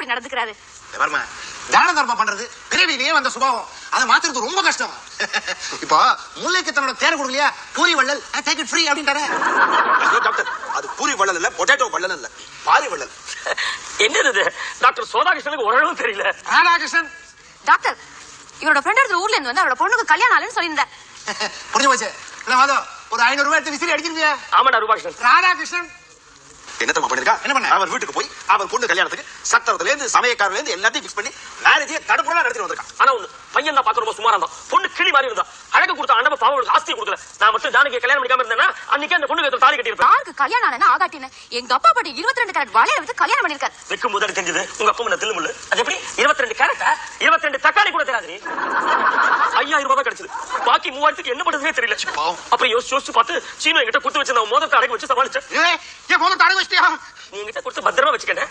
அப்படி நடந்துக்கிறாரு? தான தர்மம் பண்றது பிறவிலேயே வந்த சுபாவம். அதை மாத்துறது ரொம்ப கஷ்டம். இப்போ முல்லைக்கு தன்னோட பேரை கொடுக்கலையா, பூரி வள்ளல், டேக் இட் ஃப்ரீ அப்படின்றாரு. டாக்டர், அது பூரி வள்ளல் இல்ல, பொட்டேட்டோ வள்ளல் இல்ல, பாரி வள்ளல். என்னது டாக்டர்? சோதாகிருஷ்ணனுக்கு ஓரளவு தெரியல. ராதாகிருஷ்ணன் டாக்டர், இவரோட ஃப்ரெண்ட் ஒருத்தர் ஊர்ல இருந்து வந்து அவரோட பொண்ணுக்கு கல்யாணம் ஆளுன்னு சொல்லியிருந்தேன். புரிஞ்சு போச்சு. ஒரு 500 ரூபாய் எடுத்து விசிறி அடிச்சிருக்கியா? ஆமாடா ரூபாகிருஷ்ணன். ராதாகிருஷ்ணன் என்ன தம்மா பண்ணிருக்கா? என்ன பண்ண? அவர் வீட்டுக்கு போய் அவர் பொண்ணு கல்யாணத்துக்கு சத்திரத்துல இருந்து சமயக்காரர்ல இருந்து எல்லாத்தையும் ஃபிக்ஸ் பண்ணி மேரேஜே தடுப்புடா நடத்தி வந்திருக்கான். ஆனா ஒண்ணு, பையன் தான் பார்க்க ரொம்ப சுமாரா இருந்தான். பொண்ணு கிளி மாதிரி இருந்தா. அழகு கொடுத்த ஆண்டவ பாவம் ஆஸ்தியை கொடுக்கல. நான் மட்டும் ஜானகி கல்யாணம் பண்ணிக்காம இருந்தேன்னா அன்னைக்கு அந்த பொண்ணுக்கு தாலி கட்டி இருப்பேன். யாருக்கு கல்யாணம் ஆனா ஆகாட்டின்னு எங்க அப்பா பாட்டி 22 கேரட் வளையல வித்து கல்யாணம் பண்ணிருக்காரு. வெக்கும் முதல்ல தெரிஞ்சது உங்க அப்பா முன்ன தில்லுமுள்ளு. அது எப்படி 22 கேரட் 22 தக்காளி கூட தெரியாது. 5000 ரூபாய் கிடைச்சது. பாக்கி 3000க்கு என்ன பண்றதுனே தெரியல. அப்புறம் யோசிச்சு பார்த்து சீனோ என்கிட்ட கொடுத்து வச்சு நான் மோதிரத்தை அடக்கி வச்சு சமாளிச்சேன். ஏன் மோதிரத்தை அடக்கி வச்சிட்டியா? நீ என்கிட்ட கொடுத்து பத்திரமா வச்சுக்கேன்.